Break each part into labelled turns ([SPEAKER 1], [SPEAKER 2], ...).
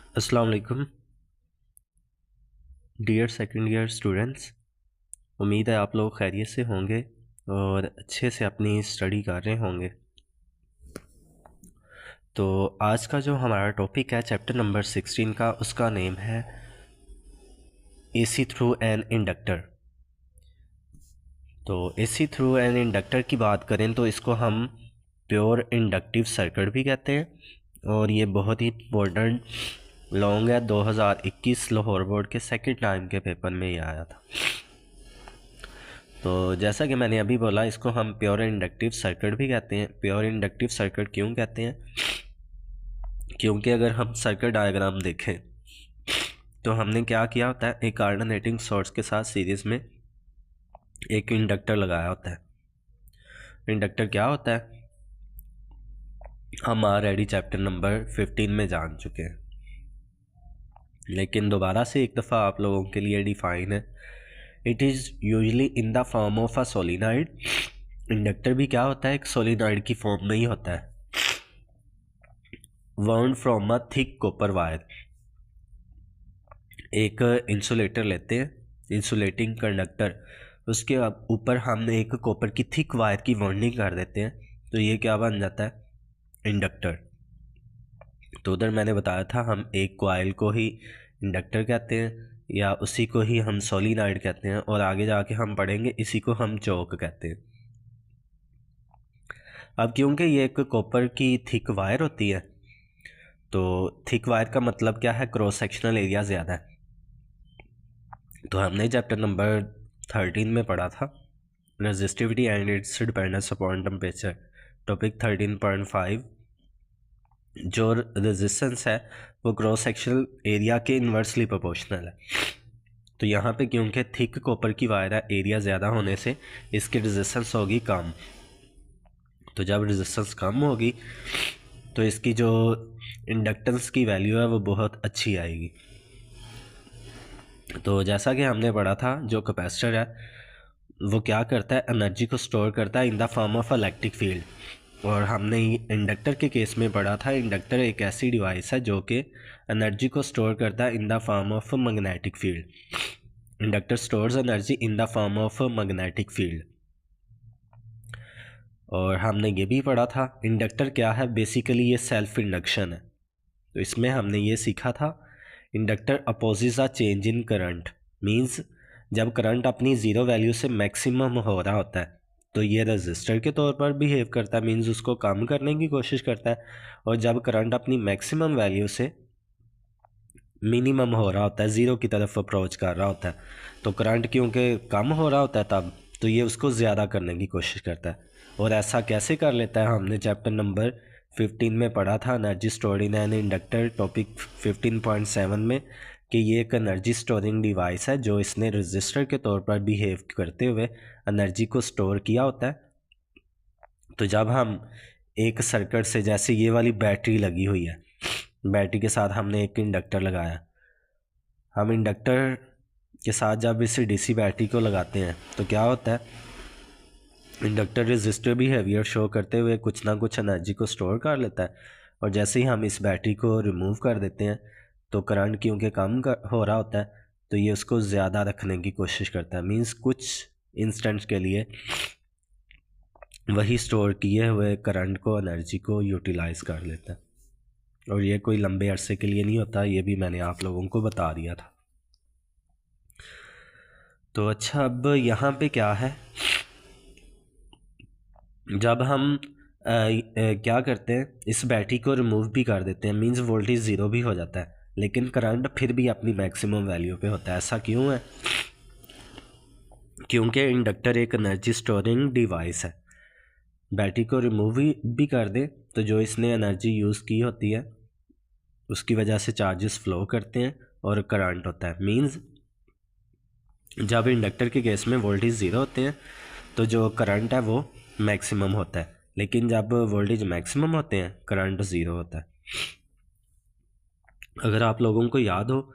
[SPEAKER 1] अस्सलाम वालेकुम dear second year students. उम्मीद है आप लोग खैरियत से होंगे और अच्छे से अपनी स्टडी कर रहे होंगे। तो आज का जो हमारा टॉपिक है चैप्टर नंबर 16 का, उसका नेम है एसी थ्रू एन इंडक्टर। तो एसी थ्रू एन इंडक्टर की बात करें तो इसको हम प्योर इंडक्टिव सर्किट भी कहते हैं और ये बहुत ही इम्पोर्टेंट लॉन्ग है। 2021 लाहौर बोर्ड के सेकंड टाइम के पेपर में ये आया था। तो जैसा कि मैंने अभी बोला, इसको हम प्योर इंडक्टिव सर्किट भी कहते हैं। प्योर इंडक्टिव सर्किट क्यों कहते हैं? क्योंकि अगर हम सर्किट डायग्राम देखें तो हमने क्या किया होता है, एक अल्टरनेटिंग सोर्स के साथ सीरीज़ में एक इंडक्टर लगाया होता है। इंडक्टर क्या होता है हम ऑलरेडी चैप्टर नंबर 15 में जान चुके हैं, लेकिन दोबारा से एक दफ़ा आप लोगों के लिए डिफाइन है। It is usually in the form of a solenoid. Inductor भी क्या होता है, एक सोलिनॉइड की फॉर्म में ही होता है। Wound from a thick copper wire. एक इंसुलेटर लेते हैं, इंसुलेटिंग कंडक्टर, उसके ऊपर हम एक कॉपर की थिक वायर की वाउंडिंग कर देते हैं, तो ये क्या बन जाता है, इंडक्टर। तो उधर मैंने बताया था हम एक कॉइल को ही इंडक्टर कहते हैं या उसी को ही हम सोलिनॉइड कहते हैं, और आगे जाके हम पढ़ेंगे इसी को हम चोक कहते हैं। अब क्योंकि ये एक कॉपर की थिक वायर होती है, तो थिक वायर का मतलब क्या है, क्रॉस सेक्शनल एरिया ज़्यादा है। तो हमने चैप्टर नंबर 13 में पढ़ा था resistivity and it's dependence upon temperature, topic 13.5। जो रेजिस्टेंस है वो क्रॉस सेक्शनल एरिया के इन्वर्सली प्रोपोर्शनल है। तो यहाँ पे क्योंकि थिक कॉपर की वायर है, एरिया ज़्यादा होने से इसकी रेजिस्टेंस होगी कम। तो जब रेजिस्टेंस कम होगी तो इसकी जो इंडक्टेंस की वैल्यू है वो बहुत अच्छी आएगी। तो जैसा कि हमने पढ़ा था, जो कैपेसिटर है वो क्या करता है, एनर्जी को स्टोर करता है in the form of electric field. और हमने इंडक्टर के केस में पढ़ा था, इंडक्टर एक ऐसी डिवाइस है जो कि एनर्जी को स्टोर करता है in the form of magnetic field. Inductor stores energy in the form of magnetic field. और हमने ये भी पढ़ा था इंडक्टर क्या है, बेसिकली ये सेल्फ इंडक्शन है। तो इसमें हमने ये सीखा था inductor opposes a change in current. Means जब करंट अपनी ज़ीरो वैल्यू से मैक्सिमम हो रहा होता है तो ये रजिस्टर के तौर पर बिहेव करता है, मींस उसको कम करने की कोशिश करता है। और जब करंट अपनी मैक्सिमम वैल्यू से मिनिमम हो रहा होता है, ज़ीरो की तरफ अप्रोच कर रहा होता है, तो करंट क्योंकि कम हो रहा होता है तब, तो ये उसको ज़्यादा करने की कोशिश करता है। और ऐसा कैसे कर लेता है, हमने चैप्टर नंबर 15 में पढ़ा था energy stored in an inductor, topic 15.7 में, कि ये एक एनर्जी स्टोरिंग डिवाइस है जो इसने रजिस्टर के तौर पर बिहेव करते हुए एनर्जी को स्टोर किया होता है। तो जब हम एक सर्किट से, जैसे ये वाली बैटरी लगी हुई है, बैटरी के साथ हमने एक इंडक्टर लगाया, हम इंडक्टर के साथ जब इस डीसी बैटरी को लगाते हैं तो क्या होता है, इंडक्टर रेजिस्टर बिहेवियर शो करते हुए कुछ ना कुछ एनर्जी को स्टोर कर लेता है। और जैसे ही हम इस बैटरी को रिमूव कर देते हैं तो करंट क्योंकि कम हो रहा होता है तो ये उसको ज़्यादा रखने की कोशिश करता है। मींस कुछ इंस्टेंट्स के लिए वही स्टोर किए हुए करंट को, एनर्जी को यूटिलाइज कर लेता है। और ये कोई लंबे अरसे के लिए नहीं होता, ये भी मैंने आप लोगों को बता दिया था। तो अच्छा, अब यहाँ पे क्या है, जब हम क्या करते हैं, इस बैटरी को रिमूव भी कर देते हैं, मींस वोल्टेज ज़ीरो भी हो जाता है, लेकिन करंट फिर भी अपनी मैक्सिमम वैल्यू पे होता है। ऐसा क्यों है? क्योंकि इंडक्टर एक एनर्जी स्टोरिंग डिवाइस है। बैटरी को रिमूव भी कर दे तो जो इसने एनर्जी यूज़ की होती है उसकी वजह से चार्जेस फ्लो करते हैं और करंट होता है। मींस जब इंडक्टर के केस में वोल्टेज ज़ीरो होते हैं तो जो करंट है वो मैक्सिमम होता है, लेकिन जब वोल्टेज मैक्सिमम होते हैं करंट ज़ीरो होता है। अगर आप लोगों को याद हो,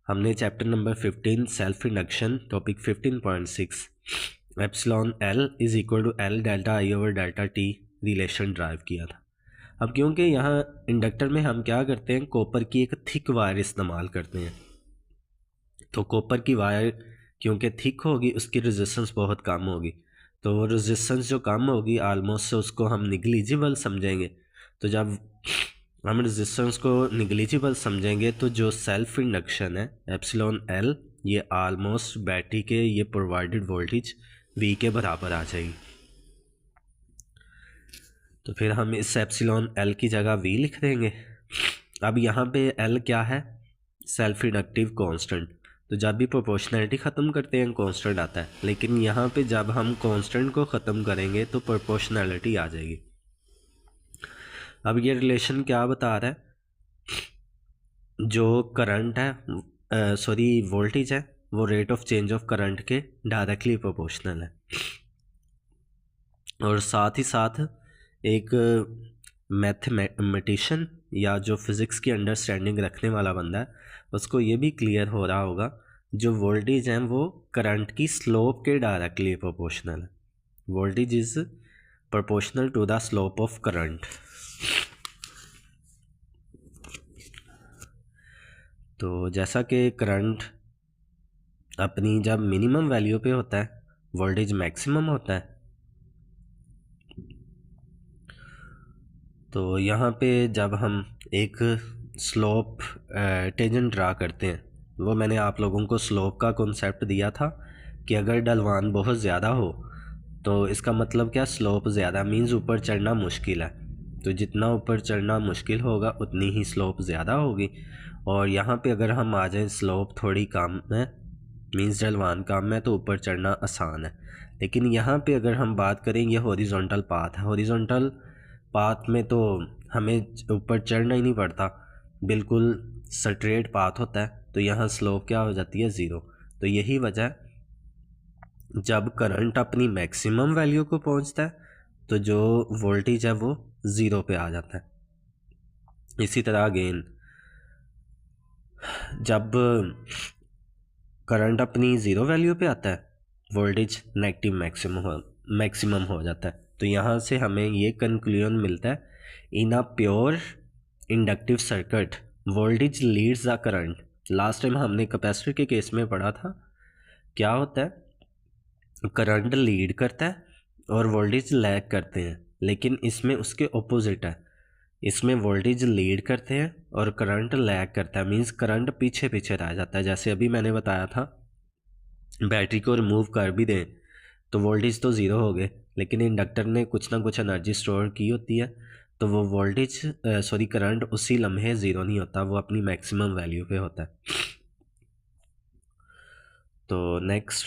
[SPEAKER 1] हमने chapter number 15 self induction, topic 15.6, epsilon L is equal to L delta I over delta T relation derive किया था। अब क्योंकि यहाँ इंडक्टर में हम क्या करते हैं, कॉपर की एक थिक वायर इस्तेमाल करते हैं, तो कॉपर की वायर क्योंकि थिक होगी उसकी रेजिस्टेंस बहुत कम होगी, तो रेजिस्टेंस जो कम होगी आलमोस्ट उसको हम निगलिजिबल समझेंगे। तो जब हम रेजिस्टेंस को निगलिजिबल समझेंगे तो जो सेल्फ इंडक्शन है एप्सिलॉन एल, ये आलमोस्ट बैटरी के ये प्रोवाइडेड वोल्टेज वी के बराबर आ जाएगी। तो फिर हम इस एप्सिलॉन एल की जगह वी लिख देंगे। अब यहाँ पे एल क्या है, सेल्फ इंडक्टिव कांस्टेंट, तो जब भी प्रोपोर्शनैलिटी ख़त्म करते हैं कांस्टेंट आता है, लेकिन यहाँ पे जब हम कांस्टेंट को ख़त्म करेंगे तो प्रोपोर्शनैलिटी आ जाएगी। अब ये रिलेशन क्या बता रहा है, जो करंट है सॉरी वोल्टेज है वो rate of change of current के डायरेक्टली प्रोपोर्शनल है। और साथ ही साथ एक मैथमेटिशियन या जो फिज़िक्स की अंडरस्टैंडिंग रखने वाला बंदा है उसको ये भी क्लियर हो रहा होगा जो वोल्टेज हैं वो करंट की स्लोप के डायरेक्टली प्रोपोर्शनल है। Voltage is proportional to the slope of current. तो जैसा कि करंट अपनी जब मिनिमम वैल्यू पे होता है वोल्टेज मैक्सिमम होता है, तो यहाँ पे जब हम एक स्लोप टेंजेंट ड्रा करते हैं, वो मैंने आप लोगों को स्लोप का कॉन्सेप्ट दिया था कि अगर ढलवान बहुत ज़्यादा हो तो इसका मतलब क्या, स्लोप ज़्यादा मीन्स ऊपर चढ़ना मुश्किल है, तो जितना ऊपर चढ़ना मुश्किल होगा उतनी ही स्लोप ज़्यादा होगी। और यहाँ पे अगर हम आ जाएं स्लोप थोड़ी कम है मीन्स ढलवान कम है तो ऊपर चढ़ना आसान है। लेकिन यहाँ पे अगर हम बात करें ये हॉरिजॉन्टल पाथ है, हॉरिजॉन्टल पाथ में तो हमें ऊपर चढ़ना ही नहीं पड़ता, बिल्कुल स्ट्रेट पाथ होता है, तो यहाँ स्लोप क्या हो जाती है, ज़ीरो। तो यही वजह है जब करंट अपनी मैक्सिमम वैल्यू को पहुँचता है तो जो वोल्टेज है वो ज़ीरो पे आ जाता है। इसी तरह अगेन जब करंट अपनी ज़ीरो वैल्यू पे आता है वोल्टेज नेगेटिव मैक्सिमम हो जाता है। तो यहाँ से हमें ये कंक्लूजन मिलता है, in a pure inductive circuit voltage leads the current. Last time हमने कैपेसिटर के केस में पढ़ा था क्या होता है, करंट लीड करता है और वोल्टेज लैग करते हैं, लेकिन इसमें उसके ऑपोजिट है, इसमें वोल्टेज लीड करते हैं और करंट लैग करता है, मींस करंट पीछे पीछे रह जाता है। जैसे अभी मैंने बताया था बैटरी को रिमूव कर भी दें तो वोल्टेज तो ज़ीरो हो गए, लेकिन इंडक्टर ने कुछ ना कुछ एनर्जी स्टोर की होती है, तो वो वोल्टेज करंट उसी लम्हे ज़ीरो नहीं होता, वो अपनी मैक्सिमम वैल्यू पे होता है। तो नेक्स्ट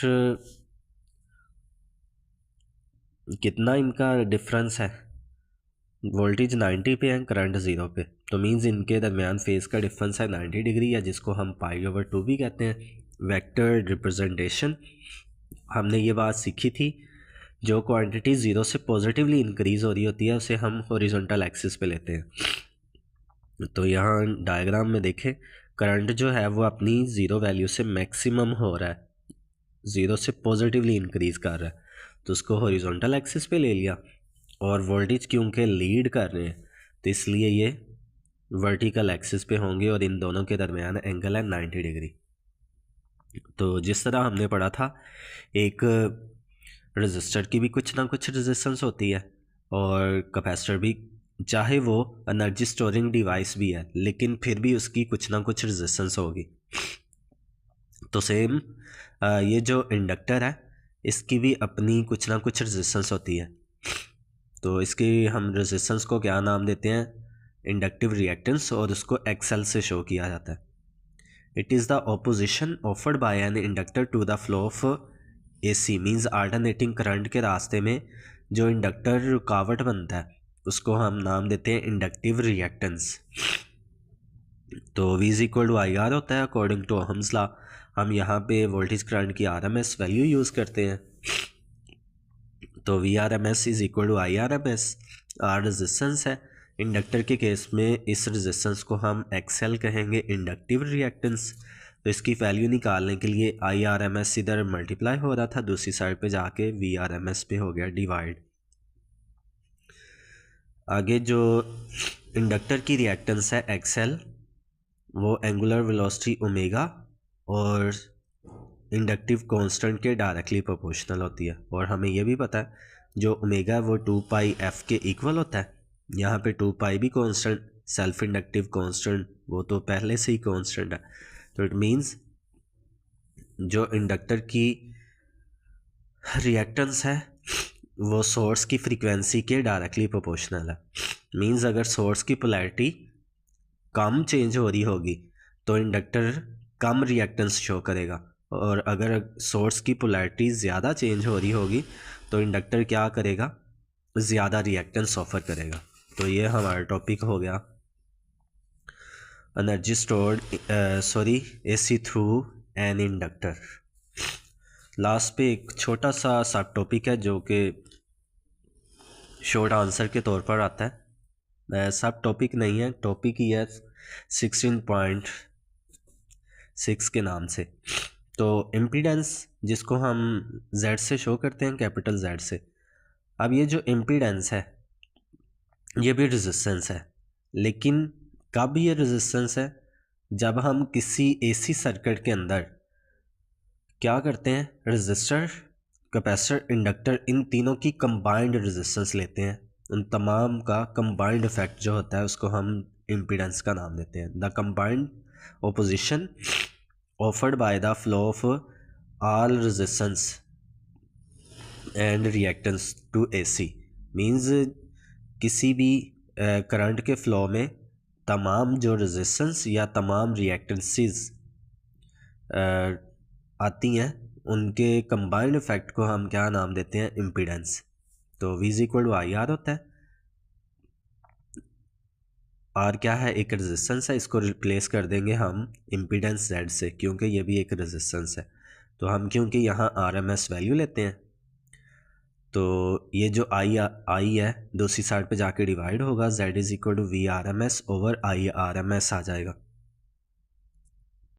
[SPEAKER 1] कितना इनका डिफरेंस है, वोल्टेज 90 पे है करंट ज़ीरो पे, तो मींस इनके दरमियान फेज़ का डिफरेंस है 90 डिग्री, या जिसको हम पाई/2 भी कहते हैं। वेक्टर रिप्रेजेंटेशन हमने ये बात सीखी थी, जो क्वांटिटी ज़ीरो से पॉजिटिवली इंक्रीज़ हो रही होती है उसे हम हॉरिजॉन्टल एक्सिस पे लेते हैं। तो यहाँ डायग्राम में देखें करंट जो है वो अपनी ज़ीरो वैल्यू से मैक्सिमम हो रहा है, ज़ीरो से पॉजिटिवली इंक्रीज़ कर रहा है, तो उसको हॉरिजॉन्टल एक्सिस पे ले लिया। और वोल्टेज क्योंकि लीड कर रहे हैं तो इसलिए ये वर्टिकल एक्सिस पे होंगे और इन दोनों के दरमियान एंगल है 90 डिग्री। तो जिस तरह हमने पढ़ा था एक रजिस्टर की भी कुछ ना कुछ रेजिस्टेंस होती है और कैपेसिटर भी, चाहे वो एनर्जी स्टोरिंग डिवाइस भी है लेकिन फिर भी उसकी कुछ ना कुछ रेजिस्टेंस होगी। तो सेम ये जो इंडक्टर है इसकी भी अपनी कुछ ना कुछ रेजिस्टेंस होती है, तो इसकी हम रेजिस्टेंस को क्या नाम देते हैं, इंडक्टिव रिएक्टेंस, और उसको एक्सेल से शो किया जाता है। It is the opposition offered by an inductor to the flow of AC, means alternating current के रास्ते में जो इंडक्टर रुकावट बनता है उसको हम नाम देते हैं इंडक्टिव रिएक्टेंस। तो V = IR होता है अकॉर्डिंग टू ओहम्स लॉ। हम यहाँ पे वोल्टेज करंट की RMS वैल्यू यूज़ करते हैं, तो VRMS = IRMS। R रेजिस्टेंस है, इंडक्टर के केस में इस रेजिस्टेंस को हम XL कहेंगे, इंडक्टिव रिएक्टेंस। तो इसकी वैल्यू निकालने के लिए IRMS इधर मल्टीप्लाई हो रहा था, दूसरी साइड पे जाके VRMS पे हो गया डिवाइड। आगे जो इंडक्टर की रिएक्टेंस है एक्सएल, वो एंगुलर वेलोसिटी ओमेगा और इंडक्टिव कांस्टेंट के डायरेक्टली प्रोपोर्शनल होती है। और हमें ये भी पता है जो ओमेगा है वो 2 पाई एफ के इक्वल होता है। यहाँ पे 2 पाई भी कांस्टेंट, सेल्फ इंडक्टिव कांस्टेंट वो तो पहले से ही कांस्टेंट है। तो इट मीन्स जो इंडक्टर की रिएक्टेंस है वो सोर्स की फ्रीक्वेंसी के डायरेक्टली प्रोपोर्शनल है। मीन्स अगर सोर्स की पोलैरिटी कम चेंज हो रही होगी तो इंडक्टर कम रिएक्टेंस शो करेगा, और अगर सोर्स की पोलैरिटी ज़्यादा चेंज हो रही होगी तो इंडक्टर क्या करेगा, ज़्यादा रिएक्टेंस ऑफर करेगा। तो ये हमारा टॉपिक हो गया energy stored AC through an inductor. Last पे एक छोटा सा सब टॉपिक है जो कि शॉर्ट आंसर के तौर पर आता है। सब टॉपिक नहीं है, टॉपिक ही है 16.6 के नाम से। तो इम्पीडेंस जिसको हम Z से शो करते हैं, कैपिटल Z से। अब ये जो इम्पीडेंस है ये भी रेजिस्टेंस है, लेकिन कब ये रेजिस्टेंस है, जब हम किसी AC सर्किट के अंदर क्या करते हैं, रेजिस्टर, कैपेसिटर, इंडक्टर, इन तीनों की कंबाइंड रेजिस्टेंस लेते हैं। उन तमाम का कंबाइंड इफेक्ट जो होता है उसको हम इम्पीडेंस का नाम देते हैं। The combined opposition offered by the flow of all resistance and reactance to AC means किसी भी करंट के फ्लो में तमाम जो रेजिस्टेंस या तमाम रिएक्टेंसेस आती हैं उनके कंबाइंड इफेक्ट को हम क्या नाम देते हैं, इम्पीडेंस। तो V = IR होता है। R क्या है, एक रेजिस्टेंस है, इसको रिप्लेस कर देंगे हम इम्पीडेंस Z से, क्योंकि ये भी एक रेजिस्टेंस है। तो हम क्योंकि यहाँ RMS वैल्यू लेते हैं तो ये जो I है दूसरी साइड पे जाके डिवाइड होगा, Z = VRMS/IRMS आ जाएगा।